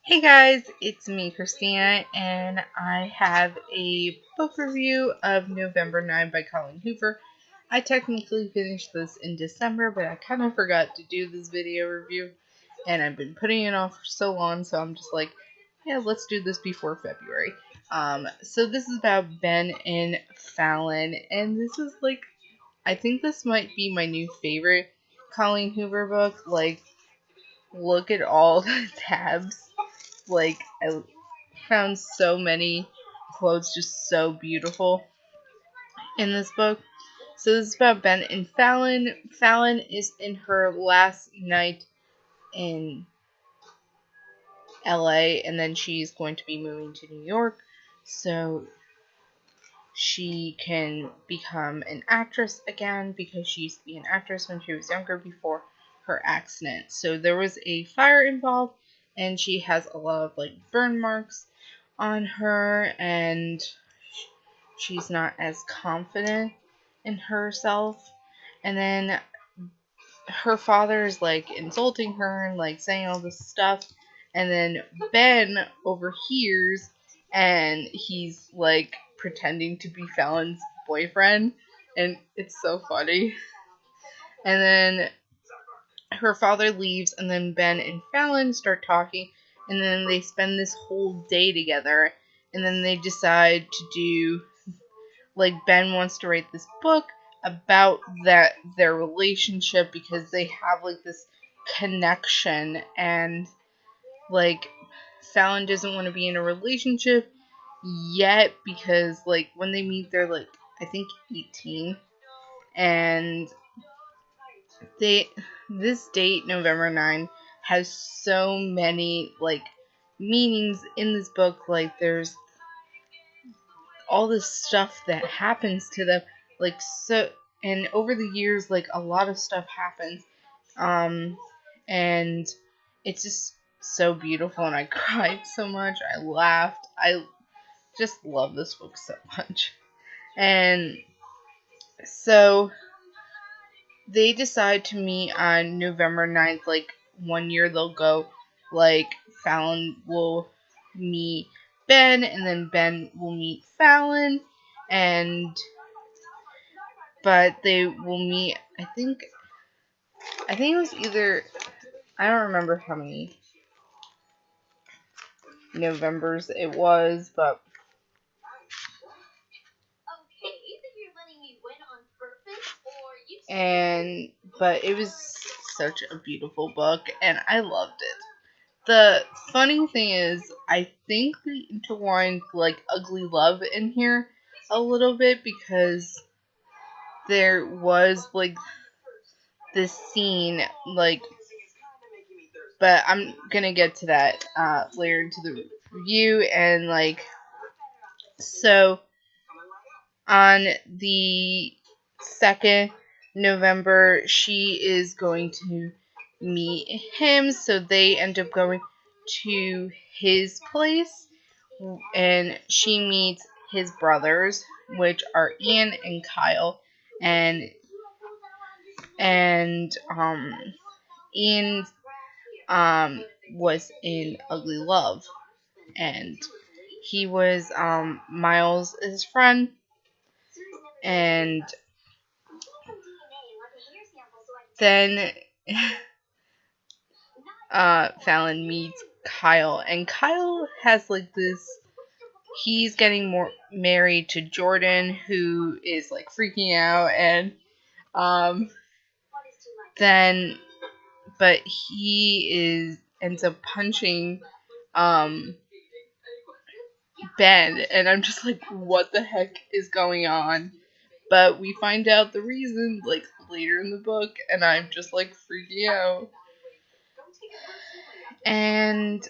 Hey guys, it's me, Christina, and I have a book review of November 9 by Colleen Hoover. I technically finished this in December, but I kind of forgot to do this video review, and I've been putting it off for so long, so I'm just like, yeah, let's do this before February. So this is about Ben and Fallon, and this is like, I think this might be my new favorite Colleen Hoover book. Like, look at all the tabs. Like, I found so many quotes just so beautiful in this book. So this is about Ben and Fallon. Fallon is in her last night in LA, and then she's going to be moving to New York so she can become an actress again, because she used to be an actress when she was younger before her accident. So there was a fire involved, and she has a lot of like burn marks on her, and she's not as confident in herself. And then her father is like insulting her and like saying all this stuff, and then Ben overhears, and he's like pretending to be Fallon's boyfriend, and it's so funny. And then her father leaves, and then Ben and Fallon start talking, and then they spend this whole day together, and then they decide to do, like, Ben wants to write this book about their relationship, because they have like this connection, and like Fallon doesn't want to be in a relationship yet, because like when they meet they're like, I think 18, and this date, November 9, has so many like meanings in this book. Like, there's all this stuff that happens to them, like, so, and over the years, like, a lot of stuff happens, and it's just so beautiful, and I cried so much, I laughed, I just love this book so much. And so they decide to meet on November 9th. Like, one year they'll go, like, Fallon will meet Ben, and then Ben will meet Fallon, but they will meet, I think it was either, I don't remember how many Novembers it was, but but it was such a beautiful book, and I loved it. The funny thing is, I think they intertwined like ugly love in here a little bit, because there was like this scene, like, but I'm gonna get to that later into the review. And like, so on the 2nd November, she is going to meet him, so they end up going to his place, and she meets his brothers, which are Ian and Kyle, and Ian was in Ugly Love, and he was Miles' his friend, and then Fallon meets Kyle, and Kyle has like this, he's getting more married to Jordan, who is like freaking out, and then, but he ends up punching Ben, and I'm just like, what the heck is going on? But we find out the reason like later in the book, and I'm just like freaking out. And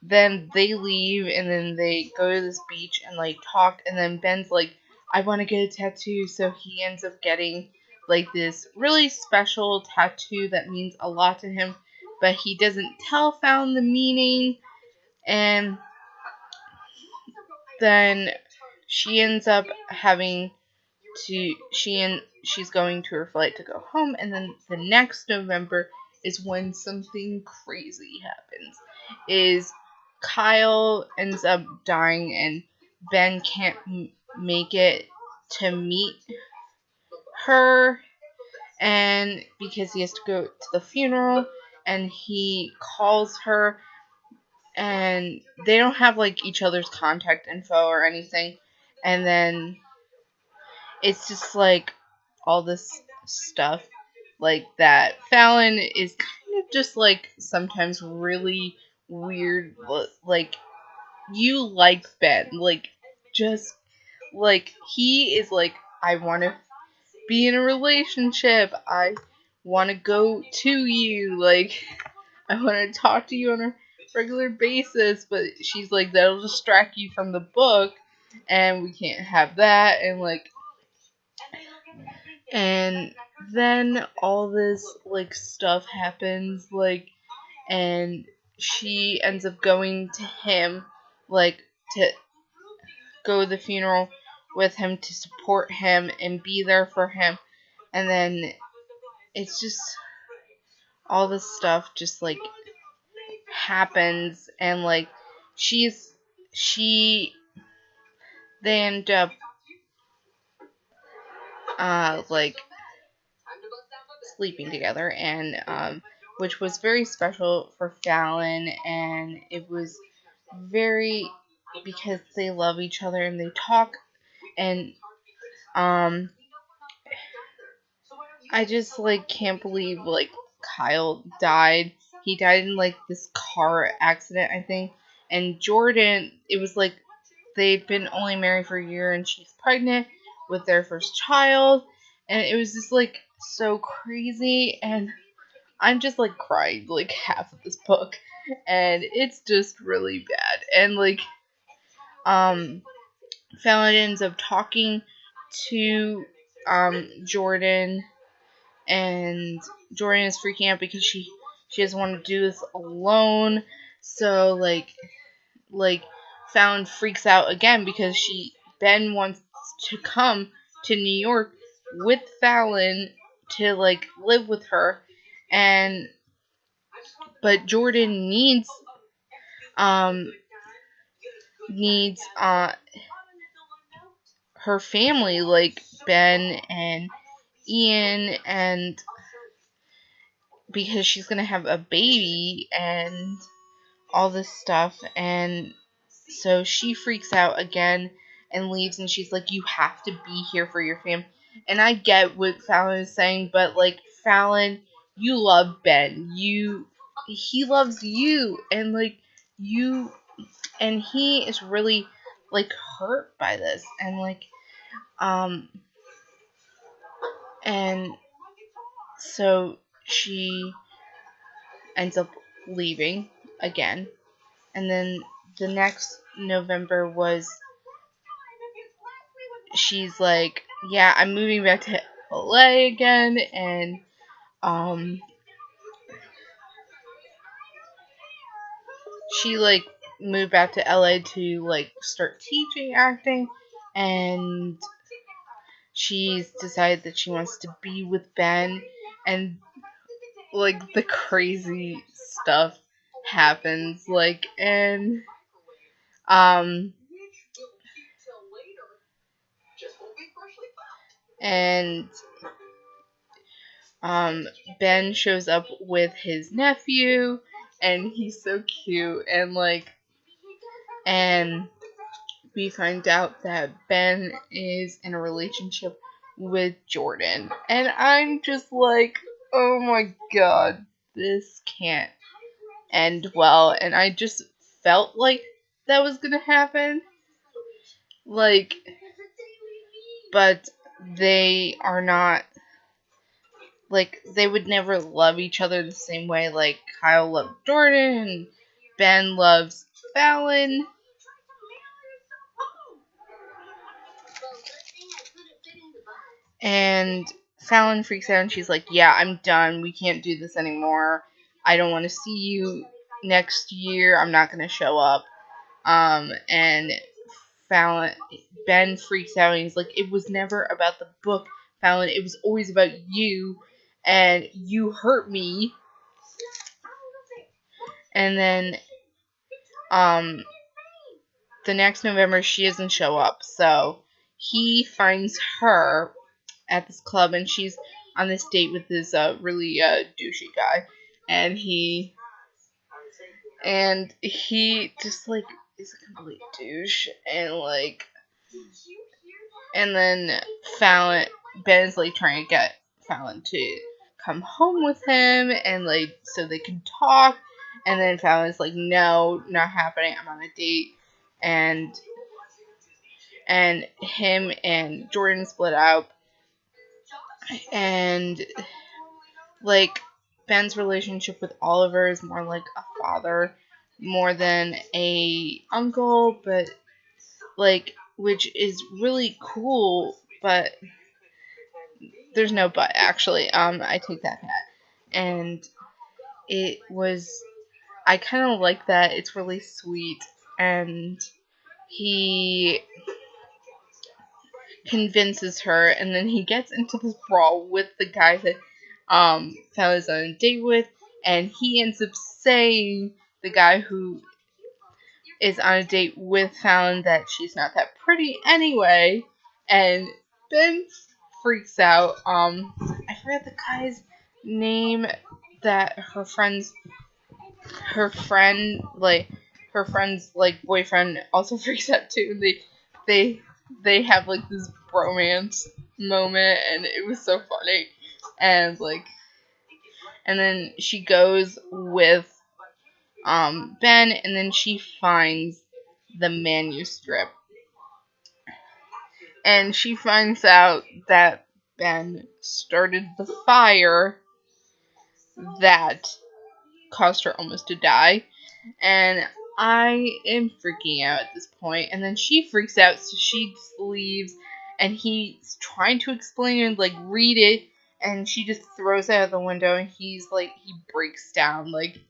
then they leave, and then they go to this beach and like talk, and then Ben's like, I want to get a tattoo, so he ends up getting like this really special tattoo that means a lot to him, but he doesn't tell Fallon the meaning. And then she ends up having to, she's going to her flight to go home, and then the next November is when something crazy happens. Is Kyle ends up dying, and Ben can't make it to meet her, and because he has to go to the funeral, and he calls her, and they don't have like each other's contact info or anything, and then it's just like all this stuff like that. Fallon is kind of just like sometimes really weird, like you like Ben, like just like he is like, I want to be in a relationship, I want to go to you, like I want to talk to you on a regular basis, but she's like, that'll distract you from the book, and we can't have that, and then all this like stuff happens, like, and she ends up going to him, like, to go to the funeral with him to support him and be there for him, and then it's just all this stuff just like happens, and like she they end up like sleeping together, and which was very special for Fallon, and it was very, because they love each other and they talk, and I just like can't believe like Kyle died. He died in like this car accident, I think. And Jordan, it was like they'd been only married for a year, and she's pregnant with their first child, and it was just like so crazy, and I'm just like crying like half of this book, and it's just really bad. And like Fallon ends up talking to Jordan, and Jordan is freaking out because she doesn't want to do this alone. So like Fallon freaks out again because Ben wants to come to New York with Fallon to like live with her, and but Jordan needs her family, like Ben and Ian, and because she's gonna have a baby and all this stuff, and so she freaks out again and leaves, and she's like, you have to be here for your family. And I get what Fallon is saying, but like, Fallon, you love Ben, he loves you, and like you, and he is really like hurt by this, and like and so she ends up leaving again. And then the next November was, she's like, yeah, I'm moving back to LA again, and she like moved back to LA to like start teaching acting, and she's decided that she wants to be with Ben, and like the crazy stuff happens, like, um and Ben shows up with his nephew, and he's so cute, and like, and we find out that Ben is in a relationship with Jordan, and I'm just like, oh my god, this can't end well, and I just felt like that was gonna happen, like, but they are not, like, they would never love each other the same way. Like, Kyle loved Jordan, and Ben loves Fallon. And Fallon freaks out, and she's like, yeah, I'm done. We can't do this anymore. I don't want to see you next year. I'm not going to show up. And Ben freaks out, and he's like, it was never about the book, Fallon. It was always about you, and you hurt me. And then the next November she doesn't show up, so he finds her at this club, and she's on this date with this really douchey guy, and he just like is a complete douche, and then Ben's like trying to get Fallon to come home with him, and like so they can talk, and then Fallon's like, no, not happening, I'm on a date, and him and Jordan split up, and like Ben's relationship with Oliver is more like a father more than a uncle, but like, which is really cool, but there's no but actually. I take that back. And I kind of like that. It's really sweet, and he convinces her, and then he gets into this brawl with the guy that Fallon's on a date with, and he ends up saying, the guy who is on a date with Fallon, that she's not that pretty anyway, and Ben freaks out. I forget the guy's name that her friend's boyfriend also freaks out too, and they have like this bromance moment, and it was so funny, and then she goes with Ben, and then she finds the manuscript, and she finds out that Ben started the fire that caused her almost to die, and I am freaking out at this point, and then she freaks out, so she just leaves, and he's trying to explain and like read it, and she just throws it out the window, and he breaks down, like,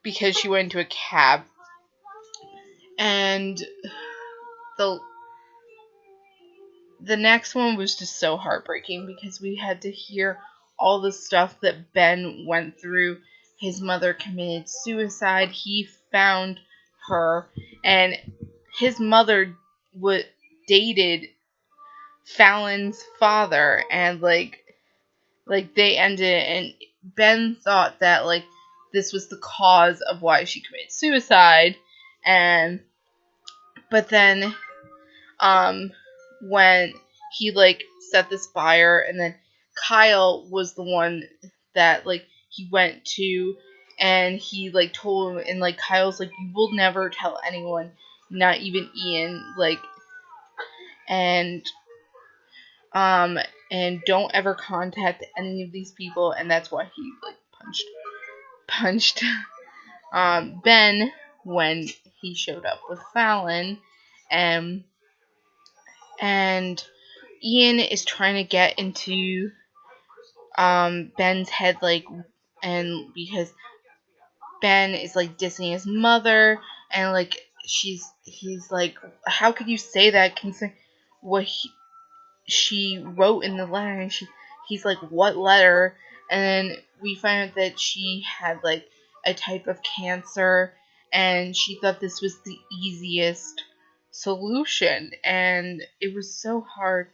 because she went into a cab. And the next one was just so heartbreaking, because we had to hear all the stuff that Ben went through. His mother committed suicide. He found her, and his mother dated Fallon's father, and like they ended, and Ben thought that like this was the cause of why she committed suicide, but then when he like set this fire, and then Kyle was the one that like he went to, and he like told him, and like Kyle's like, you will never tell anyone, not even Ian, like, and don't ever contact any of these people, and that's why he like punched Ben when he showed up with Fallon, and Ian is trying to get into Ben's head, like, and because Ben is like dissing his mother, and like he's like, how could you say that considering what she wrote in the letter, and he's like, what letter? And then we find out that she had like a type of cancer, and she thought this was the easiest solution, and it was so hard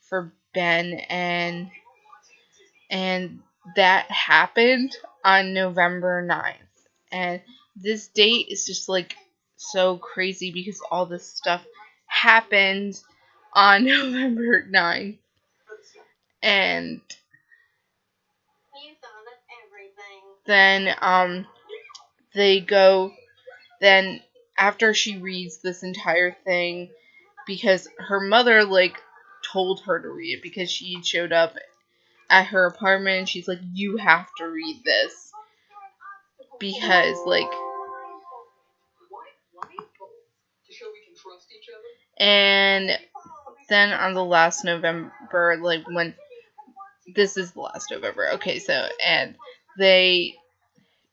for Ben, and that happened on November 9th, and this date is just like so crazy because all this stuff happened on November 9th, and then then after she reads this entire thing, because her mother like told her to read it, because she showed up at her apartment, and she's like, you have to read this, because like, and then on the last November, like, when this is the last November, okay, so, and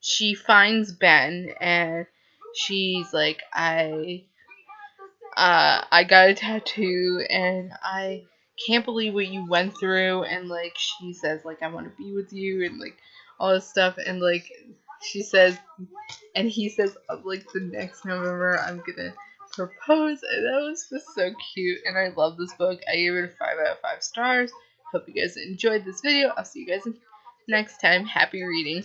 she finds Ben, and she's like, I got a tattoo, and I can't believe what you went through, and like she says like, I want to be with you, and like all this stuff, and like she says, and he says, like, the next November I'm gonna propose, and that was just so cute, and I love this book. I gave it a 5 out of 5 stars. Hope you guys enjoyed this video. I'll see you guys next time. Happy reading.